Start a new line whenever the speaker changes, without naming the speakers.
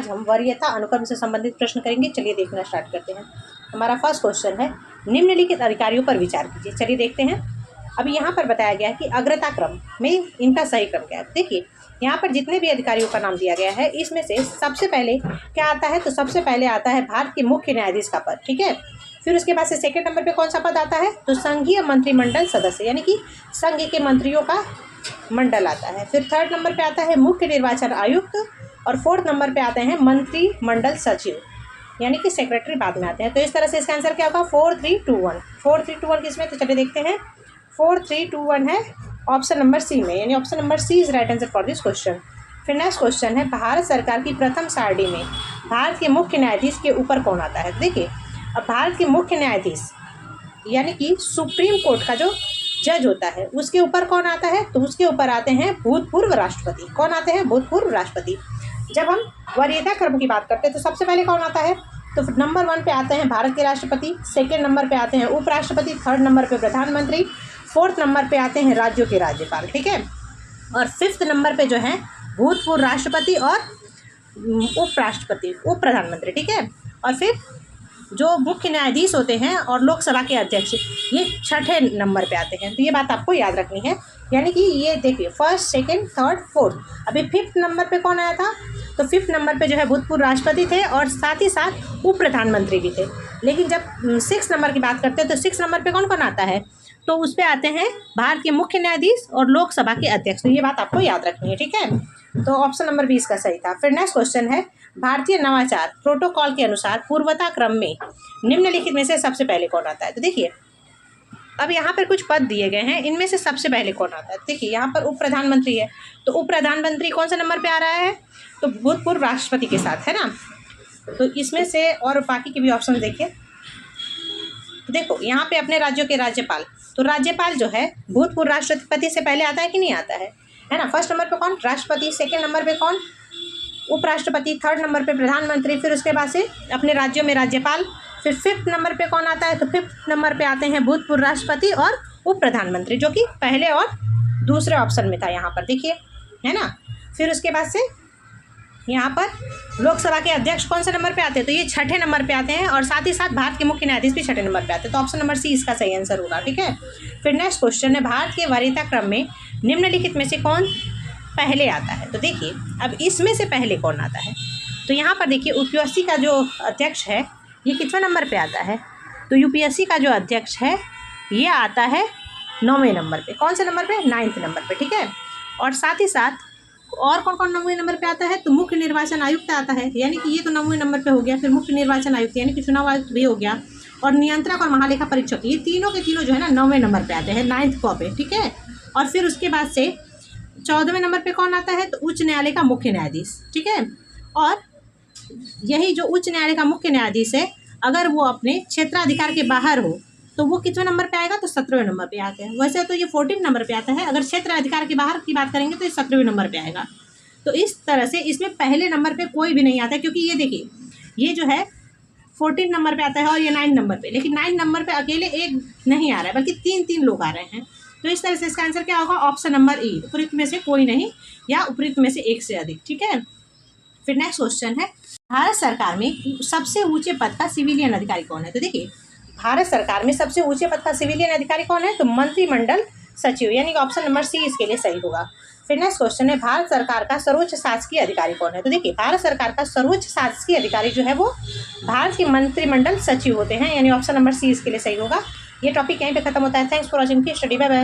हम वरीयता अनुक्रम से संबंधित प्रश्न करेंगे। चलिए देखना स्टार्ट करते हैं। हमारा फर्स्ट क्वेश्चन है, निम्नलिखित अधिकारियों पर विचार कीजिए। चलिए देखते हैं। अभी यहाँ पर बताया गया है कि अग्रता क्रम में इनका सही क्रम क्या है। देखिए यहाँ पर जितने भी अधिकारियों का नाम दिया गया है, इसमें से सबसे पहले क्या आता है, तो सबसे पहले आता है भारत के मुख्य न्यायाधीश का पद। ठीक है, फिर उसके बाद से सेकंड नंबर पे कौन सा पद आता है, तो संघीय मंत्रिमंडल सदस्य, यानी कि संघ के मंत्रियों का मंडल आता है। फिर थर्ड नंबर पे आता है मुख्य निर्वाचन आयुक्त, और फोर्थ नंबर पे आते हैं मंत्रिमंडल सचिव, यानी कि सेक्रेटरी बाद में आते हैं। तो इस तरह से इसका आंसर क्या होगा, 4 3 2 1। 4 3 2 1 किसमें, तो चलिए देखते हैं। 4 3 2 1 है ऑप्शन नंबर सी में, यानी option number C is right answer for this question. फिर नेक्स्ट क्वेश्चन है, भारत सरकार की प्रथम सारणी में भारत के मुख्य न्यायाधीश के ऊपर कौन आता है। देखिए अब भारत के मुख्य न्यायाधीश यानी कि सुप्रीम कोर्ट का जो जज होता है, उसके ऊपर कौन आता है, तो उसके ऊपर आते हैं भूतपूर्व राष्ट्रपति। कौन आते हैं, भूतपूर्व राष्ट्रपति। जब हम वरीयता क्रम की बात करते हैं तो सबसे पहले कौन आता है, तो नंबर 1 पे आते हैं भारत के राष्ट्रपति, सेकेंड नंबर पे आते हैं उपराष्ट्रपति, थर्ड नंबर पे प्रधानमंत्री, फोर्थ नंबर पे आते हैं राज्यों के राज्यपाल। ठीक है, और फिफ्थ नंबर पे जो है भूतपूर्व राष्ट्रपति और उपराष्ट्रपति, उप प्रधानमंत्री। ठीक है, और फिर जो मुख्य न्यायाधीश होते हैं और लोकसभा के अध्यक्ष, ये छठे नंबर पे आते हैं। तो ये बात आपको याद रखनी है, यानी कि ये देखिए फर्स्ट सेकंड थर्ड फोर्थ। अभी फिफ्थ नंबर पे कौन आया था, तो फिफ्थ नंबर पे जो है भूतपूर्व राष्ट्रपति थे और साथ ही साथ उप प्रधानमंत्री भी थे। लेकिन जब 6 नंबर की बात करते हैं तो 6 नंबर पे कौन कौन आता है, तो उस पर आते हैं भारत के मुख्य न्यायाधीश और लोकसभा के अध्यक्ष। तो ये बात आपको याद रखनी है। ठीक है, तो ऑप्शन नंबर 20 का सही था। फिर नेक्स्ट क्वेश्चन है, भारतीय नवाचार प्रोटोकॉल के अनुसार पूर्वता क्रम में निम्नलिखित में से सबसे पहले कौन आता है। तो देखिए अब यहाँ पर कुछ पद दिए गए हैं, इनमें से सबसे पहले कौन आता है। देखिए यहाँ पर उप प्रधानमंत्री है, तो उप प्रधानमंत्री कौन सा नंबर पे आ रहा है, तो भूतपूर्व राष्ट्रपति के साथ, है ना। तो इसमें से और बाकी के भी ऑप्शन देखिए। देखो यहाँ पे अपने राज्यों के राज्यपाल, तो राज्यपाल जो है भूतपूर्व राष्ट्रपति से पहले आता है कि नहीं आता है ना। फर्स्ट नंबर पे कौन, राष्ट्रपति, सेकंड नंबर पे कौन, उपराष्ट्रपति, थर्ड नंबर पे प्रधानमंत्री, फिर उसके बाद से अपने राज्यों में राज्यपाल। फिर फिफ्थ नंबर पे कौन आता है, तो फिफ्थ नंबर पे आते हैं भूतपूर्व राष्ट्रपति और उप प्रधानमंत्री, जो कि पहले और दूसरे ऑप्शन में था यहाँ पर, देखिए, है ना। फिर उसके बाद से यहाँ पर लोकसभा के अध्यक्ष कौन से नंबर पे आते हैं, तो ये छठे नंबर पे आते हैं, और साथ ही साथ भारत के मुख्य न्यायाधीश भी छठे नंबर पे आते हैं। तो ऑप्शन नंबर सी इसका सही आंसर होगा। ठीक है, फिर नेक्स्ट क्वेश्चन है, भारत के वरीयता क्रम में निम्नलिखित में से कौन पहले आता है। तो देखिए अब इसमें से पहले कौन आता है, तो यहाँ पर देखिए यूपीएससी का जो अध्यक्ष है ये कितने नंबर पे आता है, तो यूपीएससी का जो अध्यक्ष है ये आता है 9वें नंबर पे। कौन से नंबर पे, 9th नंबर पे। ठीक है, और साथ ही साथ और कौन कौन 9वें नंबर पे आता है, तो मुख्य निर्वाचन आयुक्त आता है, यानी कि ये तो 9वें नंबर पे हो गया। फिर मुख्य निर्वाचन आयुक्त यानी कि चुनाव आयुक्त भी हो गया, और नियंत्रक और महालेखा परीक्षक, ये तीनों के तीनों जो है ना 9वें नंबर पे आते हैं, 9th को पे। ठीक है, और फिर उसके बाद से 14वें नंबर पे कौन आता है, तो उच्च न्यायालय का मुख्य न्यायाधीश। ठीक है, और यही जो उच्च न्यायालय का मुख्य न्यायाधीश है, अगर वो अपने क्षेत्राधिकार के बाहर हो तो वो कितने नंबर पे आएगा, तो 17वें नंबर पे आते हैं। वैसे तो ये 14 नंबर पे आता है, अगर क्षेत्र अधिकार के बाहर की बात करेंगे तो ये 17वें नंबर पे आएगा। तो इस तरह से इसमें पहले नंबर पे कोई भी नहीं आता, क्योंकि ये देखिए ये जो है 14 नंबर पे आता है और ये 9 नंबर पे, लेकिन 9 नंबर पे अकेले एक नहीं आ रहा है, बल्कि 3 लोग आ रहे हैं। तो इस तरह से इसका आंसर क्या होगा, ऑप्शन नंबर ई, उपयुक्त में से कोई नहीं या उपयुक्त में से एक से अधिक। ठीक है, फिर नेक्स्ट क्वेश्चन है, भारत सरकार में सबसे ऊंचे पद का सिविलियन अधिकारी कौन है। तो देखिए भारत सरकार में सबसे ऊंचे पद का सिविलियन अधिकारी कौन है, तो मंत्रिमंडल सचिव, यानी कि ऑप्शन नंबर सी इसके लिए सही होगा। फिर नेक्स्ट क्वेश्चन है, भारत सरकार का सर्वोच्च शासकीय अधिकारी कौन है। तो देखिए भारत सरकार का सर्वोच्च शासकीय अधिकारी जो है वो भारत के मंत्रिमंडल सचिव होते हैं, यानी ऑप्शन नंबर सी इसके लिए सही होगा। ये टॉपिक यहीं पे खत्म होता है। Thanks for watching, study, bye bye.